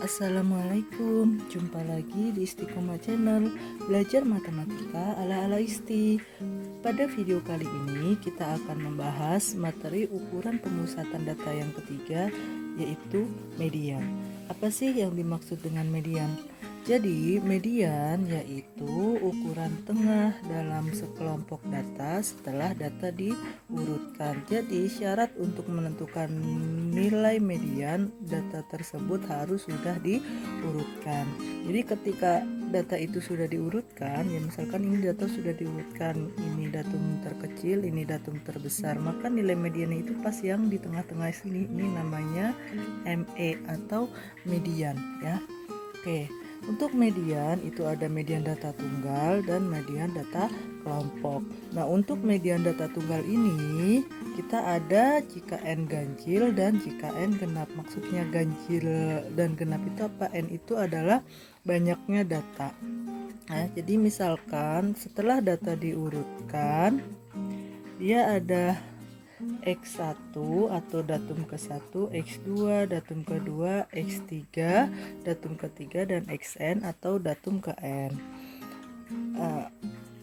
Assalamualaikum, jumpa lagi di Istiqomah Channel, belajar matematika ala-ala Isti. Pada video kali ini kita akan membahas materi ukuran pemusatan data yang ketiga, yaitu median. Apa sih yang dimaksud dengan median? Jadi median yaitu ukuran tengah dalam sekelompok data setelah data diurutkan. Jadi syarat untuk menentukan nilai median data tersebut harus sudah diurutkan. Jadi ketika data itu sudah diurutkan, ya misalkan ini data sudah diurutkan, ini datum terkecil, ini datum terbesar, maka nilai mediannya itu pas yang di tengah-tengah sini, ini namanya ME atau median ya. Oke. Untuk median itu ada median data tunggal dan median data kelompok. Nah, untuk median data tunggal ini kita ada jika N ganjil dan jika N genap. Maksudnya ganjil dan genap itu apa? N itu adalah banyaknya data. Nah, jadi misalkan setelah data diurutkan, dia ada X1 atau datum ke-1, X2, datum ke-2, X3, datum ke-3, dan Xn atau datum ke-n.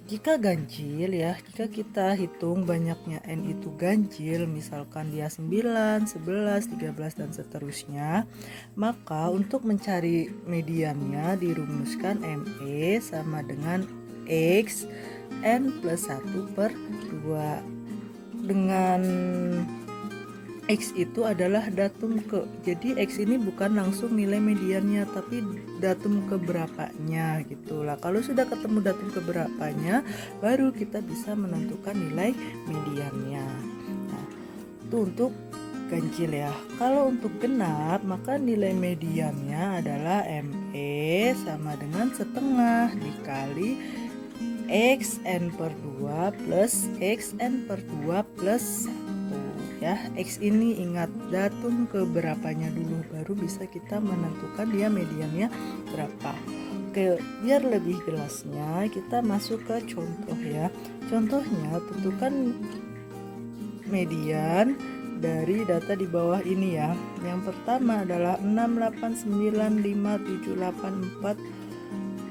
Jika ganjil ya, jika kita hitung banyaknya n itu ganjil, misalkan dia 9, 11, 13 dan seterusnya, maka untuk mencari mediannya dirumuskan ME sama dengan X n plus 1 per 2. Dengan X itu adalah datum ke, jadi X ini bukan langsung nilai mediannya tapi datum keberapanya gitu lah. Kalau sudah ketemu datum keberapanya baru kita bisa menentukan nilai mediannya. Nah, itu untuk ganjil ya. Kalau untuk genap maka nilai mediannya adalah ME sama dengan setengah dikali Xn per 2 plus Xn per 2 plus 1 ya. X ini ingat datum keberapanya dulu baru bisa kita menentukan dia mediannya berapa. Oke, biar lebih jelasnya kita masuk ke contoh ya. Contohnya tentukan median dari data di bawah ini ya. Yang pertama adalah 6, 8, 9, 5, 7, 8, 4,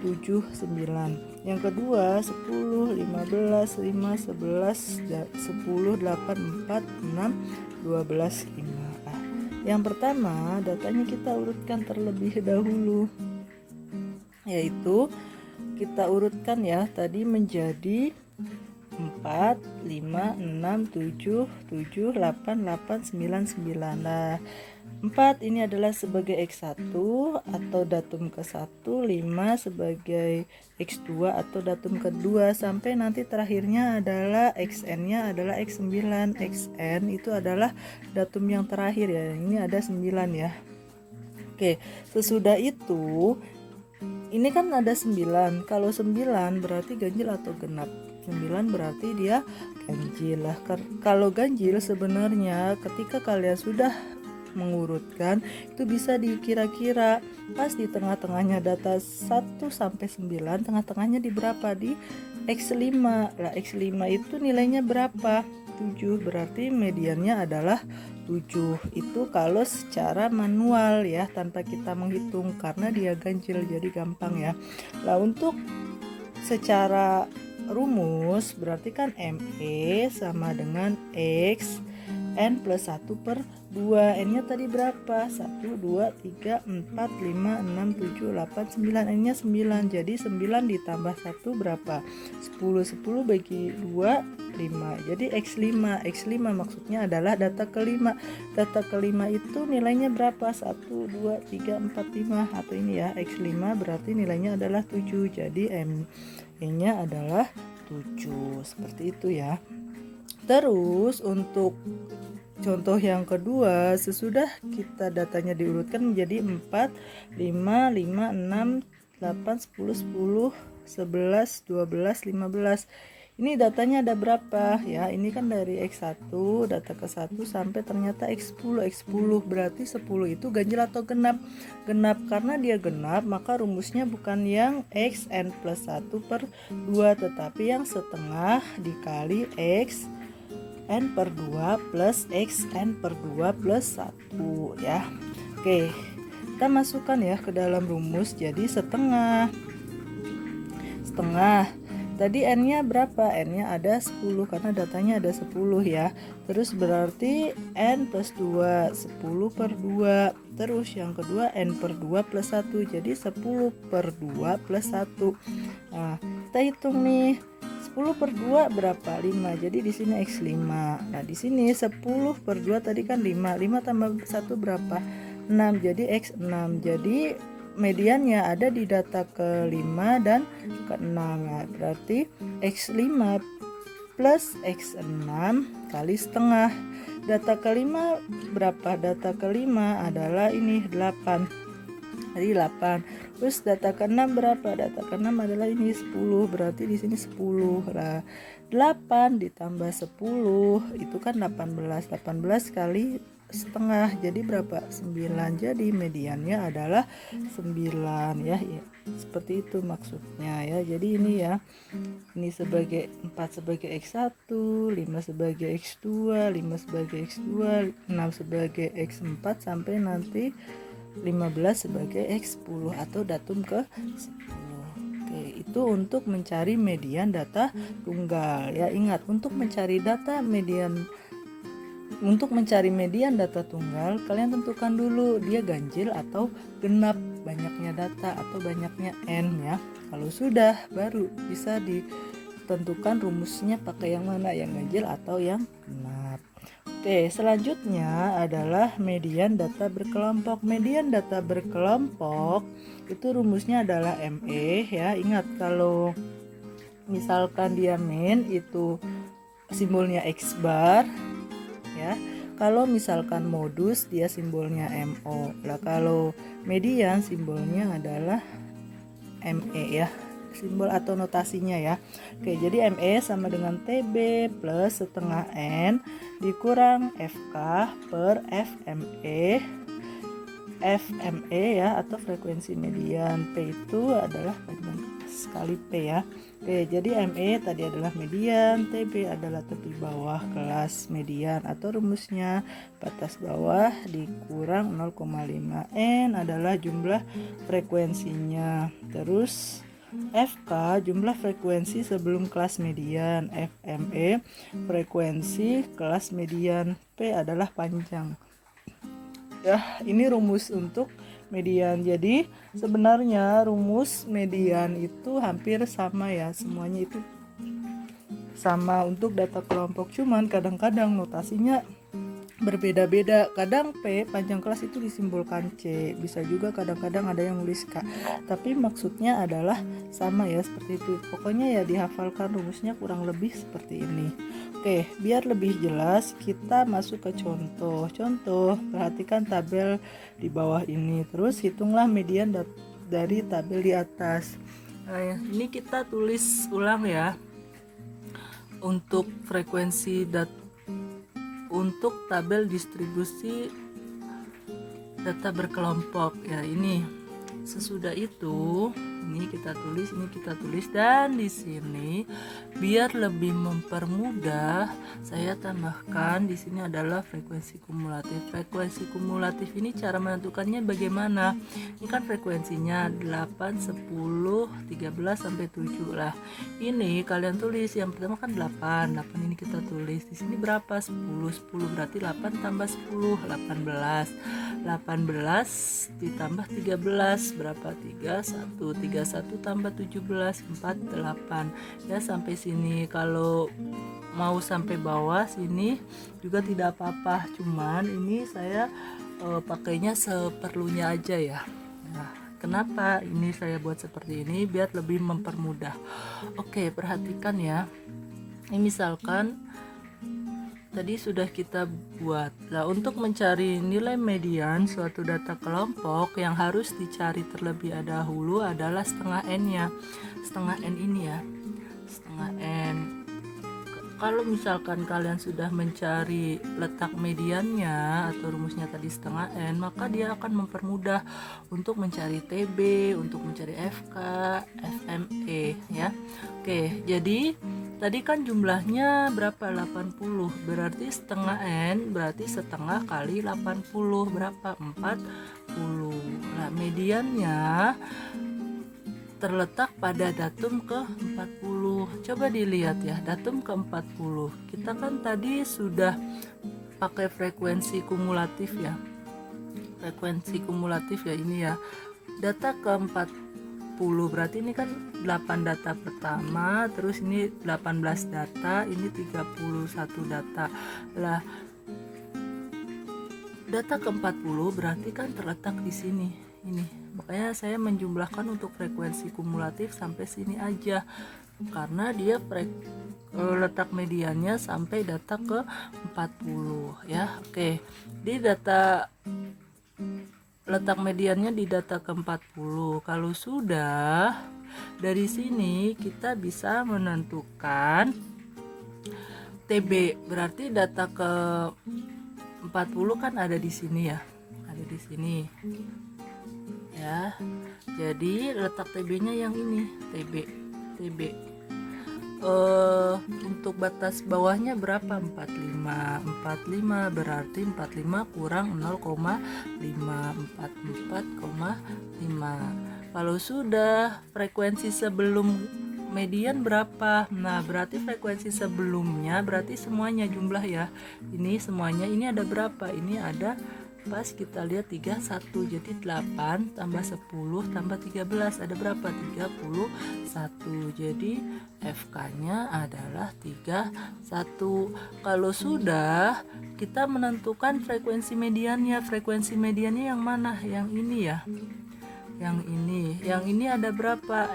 7, 9. Yang kedua 10, 15, 5, 11, 10, 8, 4, 6, 12, 5. Yang pertama datanya kita urutkan terlebih dahulu, yaitu kita urutkan ya tadi menjadi 4, 5, 6, 7, 7, 8, 8, 9, 9. Nah, 4 ini adalah sebagai X1 atau datum ke-1, 5 sebagai X2 atau datum kedua, sampai nanti terakhirnya adalah Xn-nya adalah X9. Xn itu adalah datum yang terakhir ya, ini ada 9 ya. Oke, sesudah itu ini kan ada 9, kalau 9 berarti ganjil atau genap? 9 berarti dia ganjil lah. Kalau ganjil sebenarnya ketika kalian sudah mengurutkan itu bisa dikira-kira pas di tengah-tengahnya data 1 sampai 9, tengah-tengahnya di berapa? Di X5. Lah X5 itu nilainya berapa? 7, berarti mediannya adalah 7. Itu kalau secara manual ya, tanpa kita menghitung karena dia ganjil jadi gampang ya. Lah untuk secara rumus berarti kan ME sama dengan X N plus 1 per 2. N nya tadi berapa? 1, 2, 3, 4, 5, 6, 7, 8, 9. N nya 9. Jadi 9 ditambah 1 berapa? 10. 10 bagi 2, 5. Jadi X5. X5 maksudnya adalah data kelima. Data kelima itu nilainya berapa? 1, 2, 3, 4, 5. Atau ini ya X5 berarti nilainya adalah 7. Jadi M nya adalah 7. Seperti itu ya. Terus untuk contoh yang kedua, sesudah kita datanya diurutkan menjadi 4, 5, 5, 6, 8, 10, 10, 11, 12, 15. Ini datanya ada berapa ya? Ini kan dari X1 data ke-1 sampai ternyata X10. X10 berarti 10 itu ganjil atau genap? Genap, karena dia genap maka rumusnya bukan yang Xn plus 1 per 2 tetapi yang setengah dikali X N per 2 plus Xn per 2 plus 1 ya. Oke, kita masukkan ya ke dalam rumus jadi setengah. Tadi n-nya berapa? N-nya ada 10 karena datanya ada 10 ya. Terus berarti n plus 2, 10 per 2. Terus yang kedua n per 2 plus 1. Jadi 10 per 2 plus 1. Nah, kita hitung nih. 10 per 2 berapa? 5. Jadi di sini x5. Nah, di sini 10 per 2 tadi kan 5. 5 tambah 1 berapa? 6. Jadi x6. Jadi mediannya ada di data ke-5 dan ke-6 ya. Berarti x5 plus x6 kali setengah. Data ke-5 berapa? Data ke-5 adalah ini 8. Jadi 8. Terus data ke-6 berapa? Data ke-6 adalah ini 10. Berarti di sini 10. Nah, 8 ditambah 10 itu kan 18. 18 kali setengah jadi berapa? 9. Jadi mediannya adalah 9 ya. Seperti itu maksudnya ya. Jadi ini ya, ini sebagai 4 sebagai x1, 5 sebagai x2, 5 sebagai x2, 6 sebagai x4 sampai nanti 15 sebagai x10 atau datum ke 10. Oke, itu untuk mencari median data tunggal ya. Ingat, untuk mencari median data tunggal, kalian tentukan dulu dia ganjil atau genap, banyaknya data atau banyaknya n ya. Kalau sudah, baru bisa ditentukan rumusnya pakai yang mana, yang ganjil atau yang genap. Oke, selanjutnya adalah median data berkelompok. Median data berkelompok itu rumusnya adalah ME ya. Ingat, kalau misalkan dia min itu simbolnya X bar ya. Kalau misalkan modus dia simbolnya MO. Lah kalau median simbolnya adalah ME ya. Simbol atau notasinya ya. Oke, jadi ME sama dengan TB plus setengah N dikurang FK per FME. FME ya, atau frekuensi median. P itu adalah panjang sekali P ya. Oke, jadi ME tadi adalah median, TB adalah tepi bawah kelas median, atau rumusnya batas bawah dikurang 0,5 N adalah jumlah frekuensinya. Terus FK jumlah frekuensi sebelum kelas median, FME frekuensi kelas median, P adalah panjang. Ya, ini rumus untuk median. Jadi sebenarnya rumus median itu hampir sama ya, semuanya itu sama untuk data kelompok, cuman kadang-kadang notasinya berbeda-beda. Kadang P panjang kelas itu disimbolkan C, bisa juga kadang-kadang ada yang nulis K, tapi maksudnya adalah sama ya, seperti itu. Pokoknya ya dihafalkan rumusnya kurang lebih seperti ini. Oke, biar lebih jelas kita masuk ke contoh. Perhatikan tabel di bawah ini, terus hitunglah median dari tabel di atas. Nah, ini kita tulis ulang ya. Untuk frekuensi untuk tabel distribusi data berkelompok ya, ini sesudah itu ini kita tulis, dan di sini biar lebih mempermudah saya tambahkan di sini adalah frekuensi kumulatif. Frekuensi kumulatif ini cara menentukannya bagaimana? Ini kan frekuensinya 8, 10, 13 sampai 7 lah. Ini kalian tulis yang pertama kan 8 ini kita tulis. Di sini berapa? 10 berarti 8 tambah 10 18 ditambah 13 berapa? 31 tambah 17 48 ya, sampai sini. Kalau mau sampai bawah sini juga tidak apa-apa, cuman ini saya pakainya seperlunya aja ya. Nah, kenapa ini saya buat seperti ini? Biar lebih mempermudah. Oke, perhatikan ya. Ini misalkan tadi sudah kita buat. Nah, untuk mencari nilai median suatu data kelompok yang harus dicari terlebih dahulu adalah setengah n-nya. Setengah n ini ya. Setengah n. Kalau misalkan kalian sudah mencari letak mediannya atau rumusnya tadi setengah n, maka dia akan mempermudah untuk mencari TB, untuk mencari FK, FME ya. Oke, jadi tadi kan jumlahnya berapa? 80. Berarti setengah n berarti setengah kali 80 berapa? 40. Nah, mediannya terletak pada datum ke-40. Coba dilihat ya, datum ke-40. Kita kan tadi sudah pakai frekuensi kumulatif ya. Frekuensi kumulatif ya ini ya. Data ke-40 berarti ini kan 8 data pertama, terus ini 18 data, ini 31 data. Lah, data ke-40 berarti kan terletak di sini. Ini. Makanya saya menjumlahkan untuk frekuensi kumulatif sampai sini aja. Karena dia letak mediannya sampai data ke-40 ya. Oke. Di data letak mediannya di data ke-40. Kalau sudah, dari sini kita bisa menentukan TB. Berarti data ke-40 kan ada di sini ya. Ada di sini. Ya. Jadi letak TB-nya yang ini, TB. Untuk batas bawahnya berapa? 45 berarti 45 kurang 0,5, 44,5. Kalau sudah, frekuensi sebelum median berapa? Nah, berarti frekuensi sebelumnya berarti semuanya jumlah ya. Ini semuanya, ini ada berapa? Ini ada, pas kita lihat 31, jadi 8 tambah 10 tambah 13 ada berapa? 31. Jadi FK-nya adalah 31. Kalau sudah, kita menentukan frekuensi mediannya. Frekuensi mediannya yang mana? Yang ini ya. Yang ini. Yang ini ada berapa?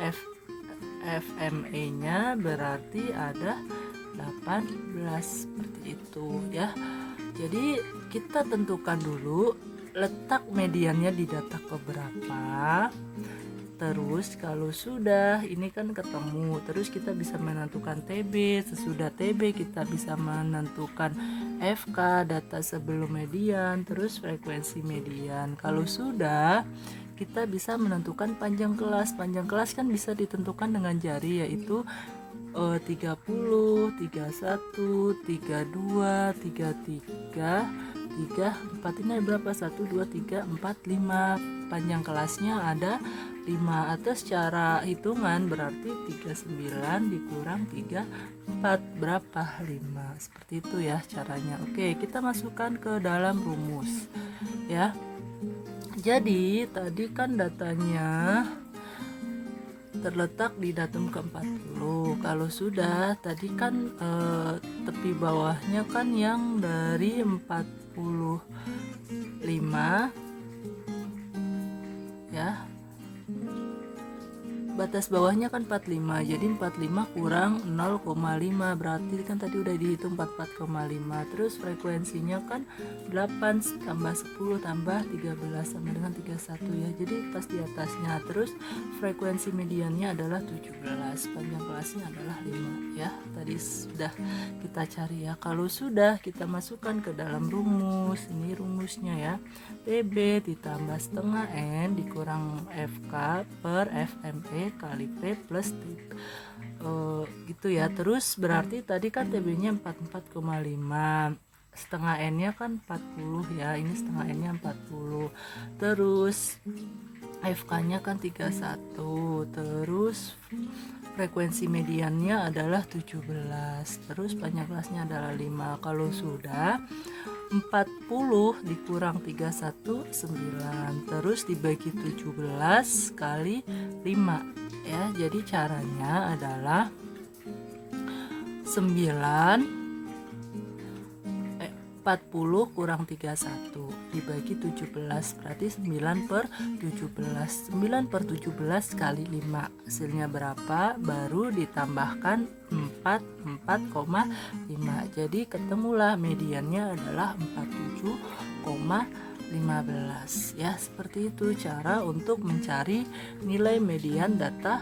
FME-nya berarti ada 18, seperti itu ya. Jadi kita tentukan dulu letak mediannya di data keberapa. Terus kalau sudah ini kan ketemu, terus kita bisa menentukan TB. Sesudah TB kita bisa menentukan FK, data sebelum median, terus frekuensi median. Kalau sudah, kita bisa menentukan panjang kelas. Panjang kelas kan bisa ditentukan dengan jari, yaitu 30, 31, 32, 33, 34. Ini berapa? 1, 2, 3, 4, 5. Panjang kelasnya ada 5. Atau secara hitungan berarti 39 dikurang 34 berapa? 5. Seperti itu ya caranya. Oke, kita masukkan ke dalam rumus ya. Jadi tadi kan datanya terletak di datum ke-40. Kalau sudah, tadi kan tepi bawahnya kan yang dari 45 ya. Batas bawahnya kan 45, jadi 45 kurang 0,5 berarti kan tadi udah dihitung 44,5. Terus frekuensinya kan 8 tambah 10 tambah 13 sama dengan 31 ya, jadi pas di atasnya. Terus frekuensi mediannya adalah 17, panjang kelasnya adalah 5 ya, tadi sudah kita cari ya. Kalau sudah, kita masukkan ke dalam rumus. Ini rumusnya ya, TB ditambah setengah N dikurang FK per FME kali P plus T, gitu ya. Terus berarti tadi kan TB-nya 44,5, setengah N-nya kan 40 ya, ini setengah N-nya 40. Terus FK-nya kan 31, terus frekuensi mediannya adalah 17, terus panjang kelasnya adalah 5. Kalau sudah, 40 dikurang 31 9, terus dibagi 17 kali 5 ya. Jadi caranya adalah 40 kurang 31 dibagi 17, berarti 9 per 17. 9 per 17 kali 5 hasilnya berapa? Baru ditambahkan 4,5. Jadi ketemulah mediannya adalah 47,15 ya. Seperti itu cara untuk mencari nilai median data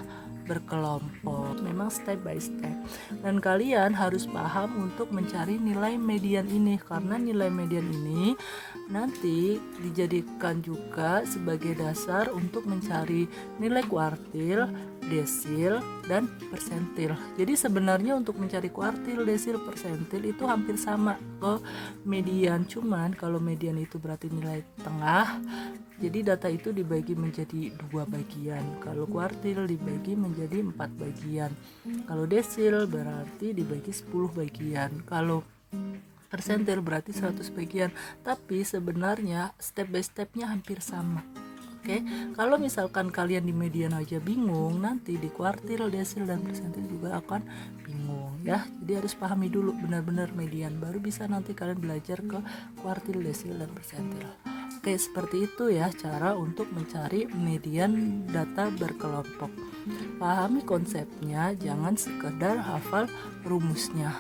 berkelompok. Memang step by step, dan kalian harus paham untuk mencari nilai median ini, karena nilai median ini nanti dijadikan juga sebagai dasar untuk mencari nilai kuartil, desil, dan persentil. Jadi sebenarnya untuk mencari kuartil, desil, persentil itu hampir sama ke median, cuman kalau median itu berarti nilai tengah, Jadi data itu dibagi menjadi 2 bagian. Kalau kuartil dibagi menjadi 4 bagian. Kalau desil berarti dibagi 10 bagian. Kalau persentil berarti 100 bagian. Tapi sebenarnya step by stepnya hampir sama. Oke, kalau misalkan kalian di median aja bingung, nanti di kuartil, desil, dan persentil juga akan bingung ya. Jadi harus pahami dulu benar-benar median, baru bisa nanti kalian belajar ke kuartil, desil, dan persentil. Oke, seperti itu ya cara untuk mencari median data berkelompok. Pahami konsepnya, jangan sekedar hafal rumusnya.